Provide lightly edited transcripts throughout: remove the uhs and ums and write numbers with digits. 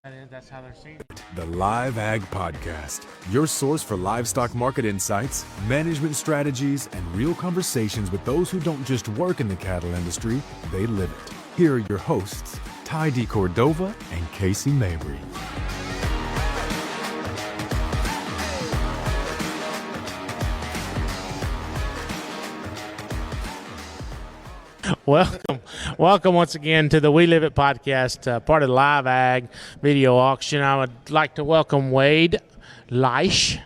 That's how they're seen. The LiveAg Podcast, your source for livestock market insights, management strategies, and real conversations with those who don't just work in the cattle industry, they live it. Here are your hosts, deCordova and Casey Mabry. Welcome once again to the We Live It podcast, part of the LiveAg video auction. I would like to welcome Wade Liest.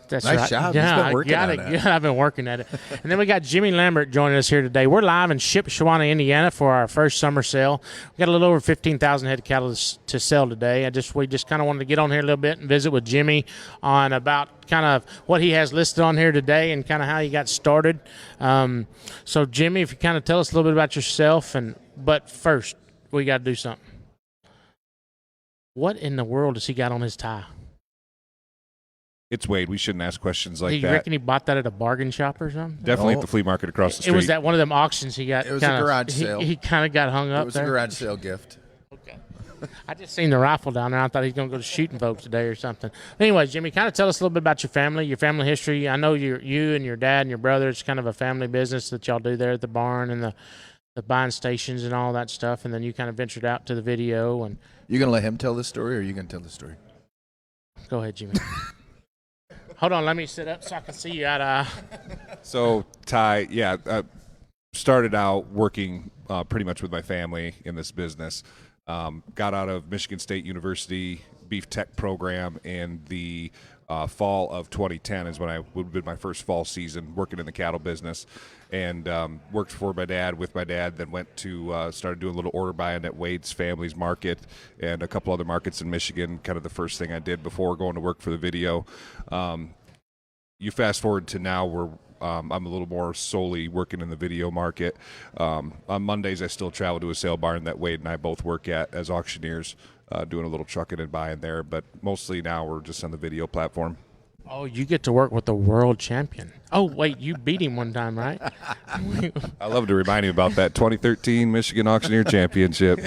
That's nice right. job. Yeah, He's been working on it. Yeah, I've been working at it. And then we got Jimmy Lambert joining us here today. We're live in Shipshewana, Indiana for our first summer sale. We got a little over 15,000 head of cattle to sell today. We just kind of wanted to get on here a little bit and visit with Jimmy on about kind of what he has listed on here today and kind of how he got started. So Jimmy, if you kind of tell us a little bit about yourself, but first we got to do something. What in the world has he got on his tie? It's Wade. We shouldn't ask questions like Do you that. reckon he bought that at a bargain shop or something? Definitely at the flea market across the street. It was that one of them auctions he got. It was a garage sale. He kind of got hung up there. It was a garage sale gift. Okay. I just seen the rifle down there. I thought he was going to go shooting folks today or something. Anyways, Jimmy, kind of tell us a little bit about your family history. I know you and your dad and your brother, it's kind of a family business that y'all do there at the barn and the buying stations and all that stuff. And then you kind of ventured out to the video. And You going to let him tell the story, or are you going to tell the story? Go ahead, Jimmy. Hold on, let me sit up so I can see you eye to eye. So, Ty, started out working pretty much with my family in this business. Got out of Michigan State University Beef Tech program in the fall of 2010 is when I would have been my first fall season working in the cattle business, and worked for my dad, with my dad, then went to started doing a little order buying at Wade's Family's Market and a couple other markets in Michigan, kind of the first thing I did before going to work for the video. You fast forward to now where I'm a little more solely working in the video market. On Mondays, I still travel to a sale barn that Wade and I both work at as auctioneers, doing a little trucking and buying there. But mostly now we're just on the video platform. Oh, you get to work with the world champion. Oh, wait, you beat him one time, right? I love to remind him about that 2013 Michigan Auctioneer Championship.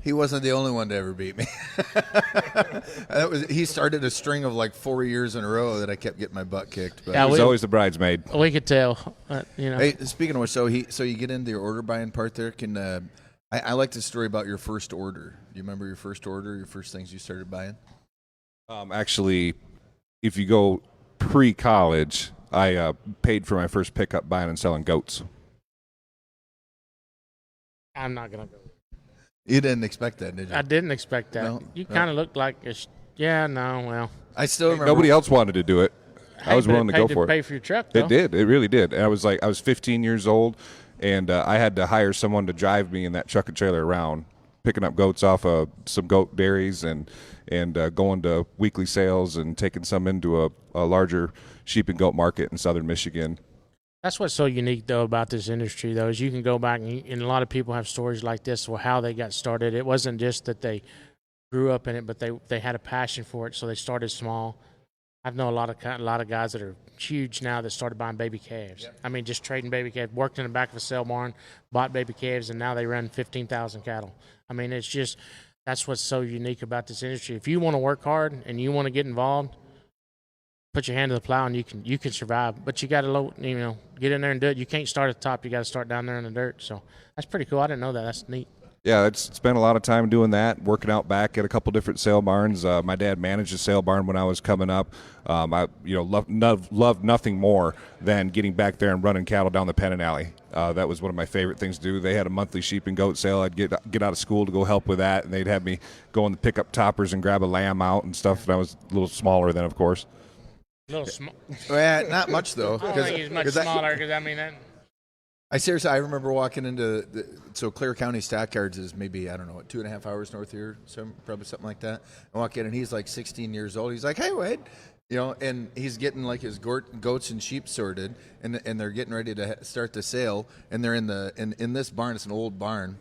He wasn't the only one to ever beat me. He started a string of like 4 years in a row that I kept getting my butt kicked. But Yeah, He was always the bridesmaid. We could tell, Hey, speaking of which, so you get into your order buying part there. I like the story about your first order. Do you remember your first order, your first things you started buying? Actually, if you go pre-college, I paid for my first pickup buying and selling goats. I'm not going to go. You didn't expect that, did you? I didn't expect that. No? You kind of looked like well. I still remember. Nobody else wanted to do it. I was willing to go for it. Pay for your truck, though. It did. It really did. And I was 15 years old, and I had to hire someone to drive me in that truck and trailer around, picking up goats off of some goat dairies and going to weekly sales and taking some into a larger sheep and goat market in southern Michigan. That's what's so unique, though, about this industry, though, is you can go back and a lot of people have stories like this, or how they got started. It wasn't just that they grew up in it, but they had a passion for it, so they started small. I've known a lot of guys that are huge now that started buying baby calves. Yep. I mean, just trading baby calves, worked in the back of a sale barn, bought baby calves, and now they run 15,000 cattle. I mean, it's just that's what's so unique about this industry. If you want to work hard and you want to get involved, put your hand to the plow and you can survive. But you got to get in there and do it. You can't start at the top. You got to start down there in the dirt. So that's pretty cool. I didn't know that. That's neat. Yeah, I spent a lot of time doing that, working out back at a couple different sale barns. My dad managed a sale barn when I was coming up. I loved nothing more than getting back there and running cattle down the Pennon Alley. That was one of my favorite things to do. They had a monthly sheep and goat sale. I'd get out of school to go help with that, and they'd have me go in the pickup toppers and grab a lamb out and stuff. And I was a little smaller then, of course. A little small. Well, not much though. I don't think he's much smaller because I remember walking into so Clare County Stockyards is maybe, I don't know, 2.5 hours north here, probably something like that. I walk in and he's like 16 years old. He's like, "Hey, Wade," and he's getting like his goats and sheep sorted, and they're getting ready to start the sale, and they're in this barn. It's an old barn.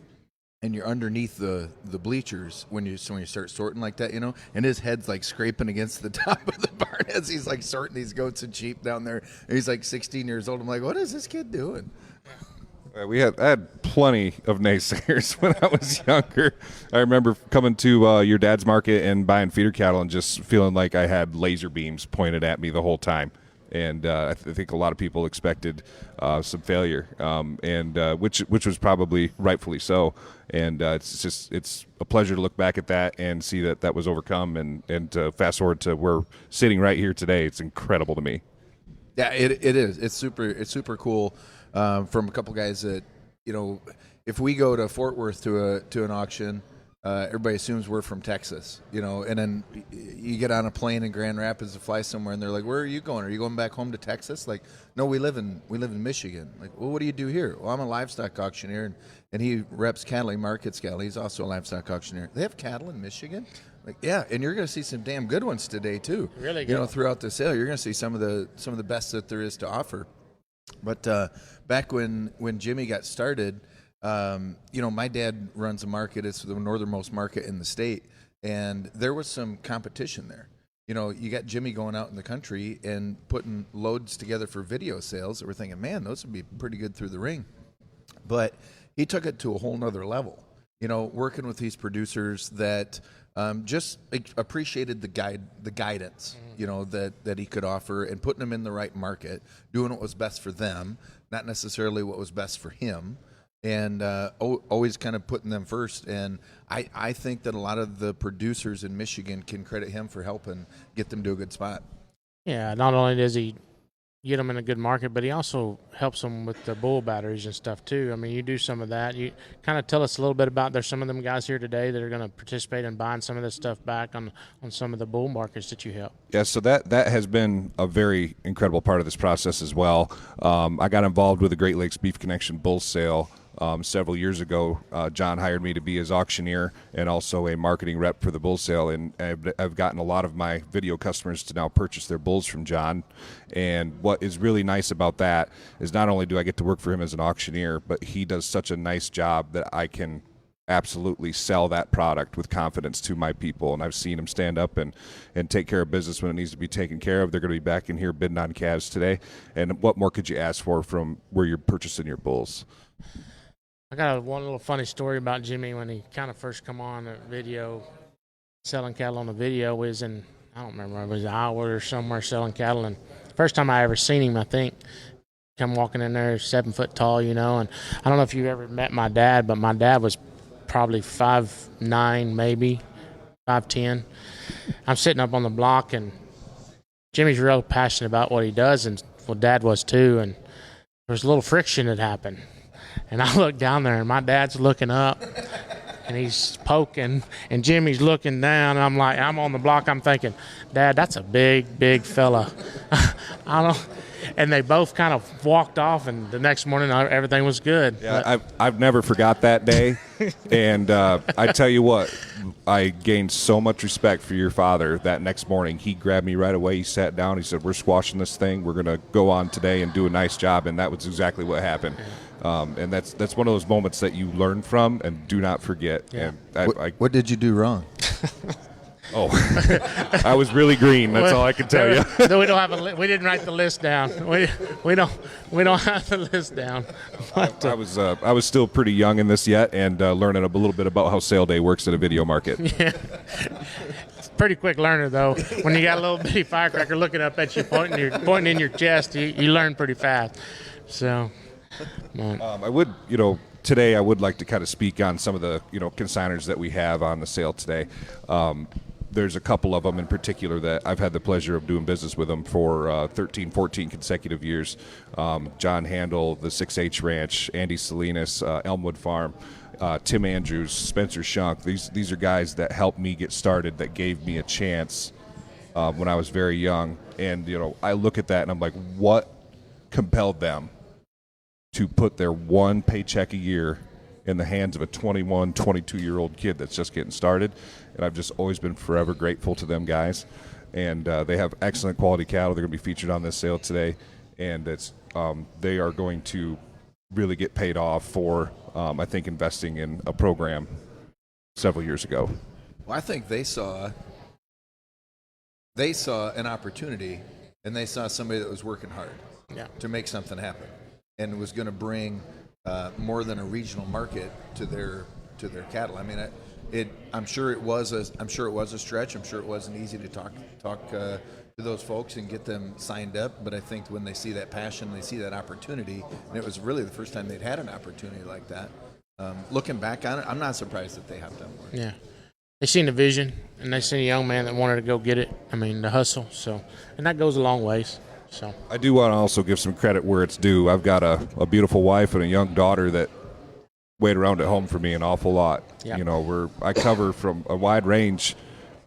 And you're underneath the bleachers when you start sorting like that, and his head's like scraping against the top of the barn as he's like sorting these goats and sheep down there. And he's like 16 years old. I'm like, what is this kid doing? I had plenty of naysayers when I was younger. I remember coming to your dad's market and buying feeder cattle and just feeling like I had laser beams pointed at me the whole time. And I think a lot of people expected some failure, and which was probably rightfully so. And it's a pleasure to look back at that and see that was overcome, and to fast forward to we're sitting right here today. It's incredible to me. Yeah, it is. It's super cool. From a couple guys that, if we go to Fort Worth to an auction, everybody assumes we're from Texas, and then you get on a plane in Grand Rapids to fly somewhere, and they're like, "Where are you going? Are you going back home to Texas?" Like, no, we live in Michigan. Like, well, what do you do here? Well, I'm a livestock auctioneer, and he reps cattle, he markets cattle. He's also a livestock auctioneer. They have cattle in Michigan. Like, yeah, and you're going to see some damn good ones today too. Really good. Throughout the sale, you're going to see some of the best that there is to offer. But back when Jimmy got started, my dad runs a market. It's the northernmost market in the state, and there was some competition there. You got Jimmy going out in the country and putting loads together for video sales. That we're thinking, man, those would be pretty good through the ring. But he took it to a whole nother level. Working with these producers that just appreciated the guidance, that he could offer, and putting them in the right market, doing what was best for them, not necessarily what was best for him, and always kind of putting them first. And I think that a lot of the producers in Michigan can credit him for helping get them to a good spot. Yeah, not only does he get them in a good market, but he also helps them with the bull batteries and stuff too. I mean, you do some of that. You kind of tell us a little bit about, there's some of them guys here today that are going to participate in buying some of this stuff back on some of the bull markets that you help. Yeah, so that has been a very incredible part of this process as well. I got involved with the Great Lakes Beef Connection bull sale several years ago. John hired me to be his auctioneer and also a marketing rep for the bull sale, and I've gotten a lot of my video customers to now purchase their bulls from John. And what is really nice about that is not only do I get to work for him as an auctioneer, but he does such a nice job that I can absolutely sell that product with confidence to my people. And I've seen him stand up and take care of business when it needs to be taken care of. They're going to be back in here bidding on calves today. And what more could you ask for from where you're purchasing your bulls? I got one little funny story about Jimmy when he kind of first come on a video, selling cattle on the video. Was in, I don't remember, it was Iowa or somewhere selling cattle. And first time I ever seen him, I think, come walking in there, 7 foot tall, and I don't know if you ever met my dad, but my dad was probably 5'9", maybe 5'10". I'm sitting up on the block, and Jimmy's real passionate about what he does, and well, Dad was too. And there was a little friction that happened. And I look down there, and my dad's looking up, and he's poking, and Jimmy's looking down. And I'm on the block. I'm thinking, Dad, that's a big, big fella. I don't. And they both kind of walked off, and the next morning everything was good. Yeah, I've never forgot that day. And I tell you what, I gained so much respect for your father that next morning. He grabbed me right away. He sat down. He said, "We're squashing this thing. We're going to go on today and do a nice job." And that was exactly what happened. And that's one of those moments that you learn from and do not forget. Yeah. And What did you do wrong? I was really green. That's all I can tell you. We don't have we didn't write the list down. We don't have the list down. But, I was still pretty young in this yet, and learning a little bit about how sale day works at a video market. Yeah. Pretty quick learner though. When you got a little bitty firecracker looking up at you, pointing in your chest, you learn pretty fast. So, I would, today I would like to kind of speak on some of the, consigners that we have on the sale today. There's a couple of them in particular that I've had the pleasure of doing business with them for 13, 14 consecutive years. John Handel, the 6H Ranch, Andy Salinas, Elmwood Farm, Tim Andrews, Spencer Shunk. These are guys that helped me get started, that gave me a chance when I was very young. And, I look at that and I'm like, what compelled them to put their one paycheck a year in the hands of a 21, 22-year-old kid that's just getting started? And I've just always been forever grateful to them guys. And they have excellent quality cattle. They're going to be featured on this sale today. And they are going to really get paid off for, I think, investing in a program several years ago. Well, I think they saw an opportunity, and they saw somebody that was working hard to make something happen, and was going to bring more than a regional market to their cattle. I mean, I'm sure it was a stretch. I'm sure it wasn't easy to talk to those folks and get them signed up. But I think when they see that passion, they see that opportunity, and it was really the first time they'd had an opportunity like that. Looking back on it, I'm not surprised that they hopped on board. Yeah. They seen the vision, and they seen a young man that wanted to go get it. I mean, the hustle. So, and that goes a long ways. So I do want to also give some credit where it's due. I've got a beautiful wife and a young daughter that wait around at home for me an awful lot. Yep. You know, I cover from a wide range.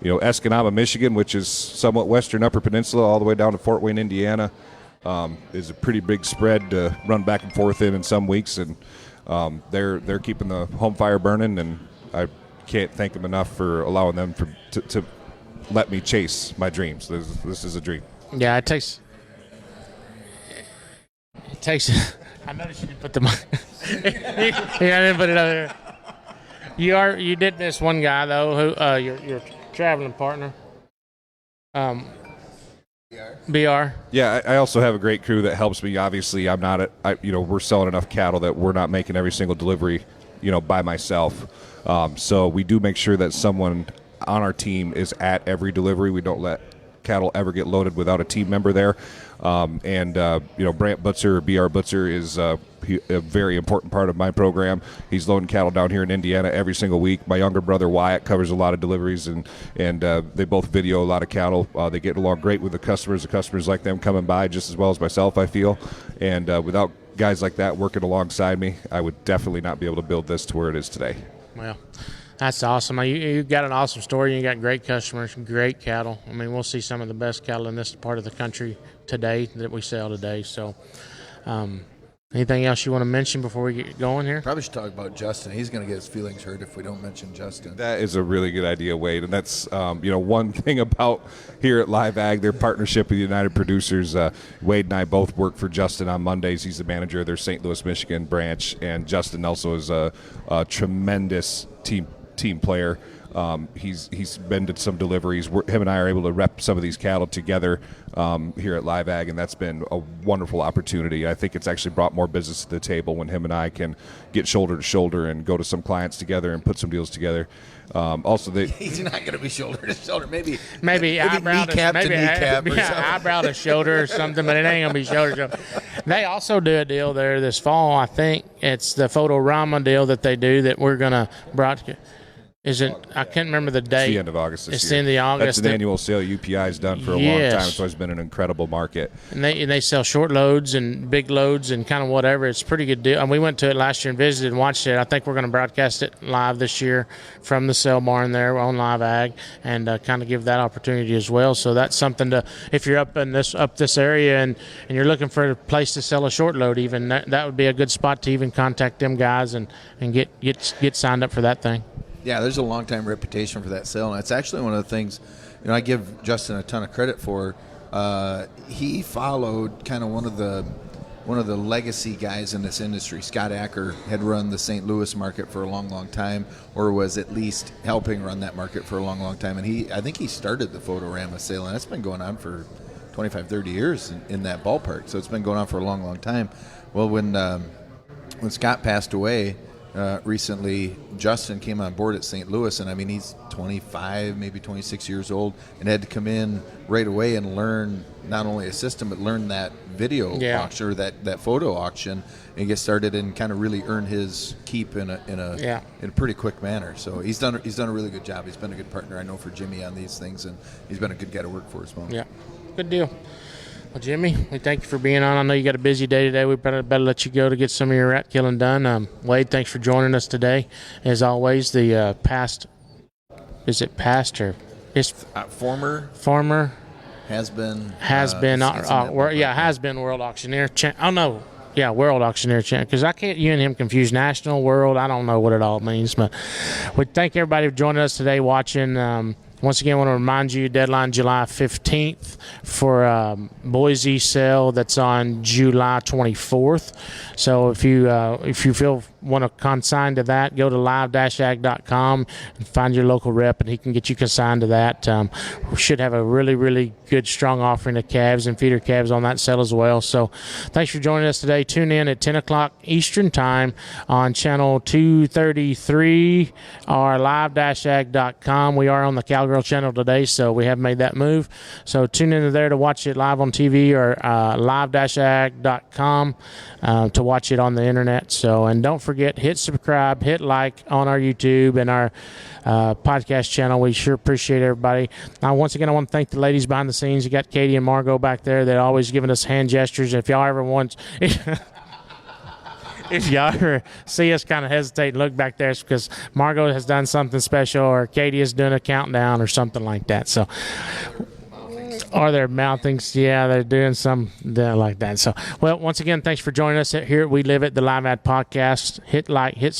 You know, Escanaba, Michigan, which is somewhat western Upper Peninsula, all the way down to Fort Wayne, Indiana, is a pretty big spread to run back and forth in some weeks, and they're keeping the home fire burning, and I can't thank them enough for allowing them to let me chase my dreams. This is a dream. yeah, it takes. I noticed you didn't put the mic. Yeah, I didn't put it over there. You did this one guy though, who your traveling partner. BR. Yeah, I also have a great crew that helps me. Obviously, we're selling enough cattle that we're not making every single delivery, by myself. So we do make sure that someone on our team is at every delivery. We don't let cattle ever get loaded without a team member there. Brant Butzer, BR Butzer, is a very important part of my program. He's loading cattle down here in Indiana every single week. My younger brother Wyatt covers a lot of deliveries, and they both video a lot of cattle. They get along great with the customers. The customers like them coming by just as well as myself, I feel. And without guys like that working alongside me, I would definitely not be able to build this to where it is today. Well, that's awesome. You got an awesome story. You got great customers, great cattle. I mean, we'll see some of the best cattle in this part of the country today that we sell today. So, anything else you want to mention before we get going here? Probably should talk about Justin. He's going to get his feelings hurt if we don't mention Justin. That is a really good idea, Wade. And that's, one thing about here at LiveAg, their partnership with United Producers. Wade and I both work for Justin on Mondays. He's the manager of their St. Louis, Michigan branch. And Justin also is a tremendous team player. He's been to some deliveries. Him and I are able to rep some of these cattle together here at LiveAg, and that's been a wonderful opportunity. I think it's actually brought more business to the table when him and I can get shoulder to shoulder and go to some clients together and put some deals together. He's not going to be shoulder to shoulder. Maybe eyebrow kneecap to kneecap. Eyebrow to shoulder or something, but it ain't gonna be shoulder to shoulder. They also do a deal there this fall. I think it's the Photorama deal that they do that we're gonna broadcast. Is it? I can't remember the date. It's the end of August this year. It's the end of August. That's an annual sale UPI's done for a long time. It's always been an incredible market. And they sell short loads and big loads and kind of whatever. It's a pretty good deal. And we went to it last year and visited and watched it. I think we're going to broadcast it live this year from the sale barn there on LiveAg and kind of give that opportunity as well. So that's something to, if you're up this area and you're looking for a place to sell a short load, even that would be a good spot to even contact them guys and get signed up for that thing. Yeah, there's a long-time reputation for that sale, and it's actually one of the things, I give Justin a ton of credit for. He followed kind of one of the legacy guys in this industry. Scott Acker had run the St. Louis market for a long, long time, or was at least helping run that market for a long, long time. And I think he started the Photorama sale, and that's been going on for 25, 30 years in that ballpark. So it's been going on for a long, long time. Well, when Scott passed away recently, Justin came on board at St. Louis, and I mean, he's 25, maybe 26 years old, and had to come in right away and learn not only a system, but learn that video auction or that photo auction, and get started and kind of really earn his keep in a pretty quick manner. So he's done a really good job. He's been a good partner, I know, for Jimmy on these things, and he's been a good guy to work for as well. Yeah, good deal. Well, Jimmy, we thank you for being on. I know you got a busy day today. We better let you go to get some of your rat killing done. Wade, thanks for joining us today. As always, the past, is it past or is former has been World Auctioneer. World Auctioneer champ. Because I can't you and him confuse national, world. I don't know what it all means, but we thank everybody for joining us today, watching. Once again, I want to remind you, deadline July 15th for Boise sale that's on July 24th. So if you feel want to consign to that, go to live-ag.com and find your local rep, and he can get you consigned to that. We should have a really, really good, strong offering of calves and feeder calves on that sale as well. So thanks for joining us today. Tune in at 10 o'clock Eastern Time on channel 233 or live-ag.com. We are on the Cowgirl channel today, so we have made that move. So tune in there to watch it live on TV or live-ag.com to watch it on the internet. So, and don't forget, hit subscribe, hit like on our YouTube and our podcast channel. We sure appreciate everybody. Now, once again, I want to thank the ladies behind the scenes. You got Katie and Margot back there. They're always giving us hand gestures. If y'all ever want, if y'all ever see us kind of hesitate and look back there, it's because Margot has done something special or Katie is doing a countdown or something like that. So, or they're mouthing, yeah, they're doing something like that. So, well, once again, thanks for joining us here. We Live It, the LiveAg podcast. Hit like, hit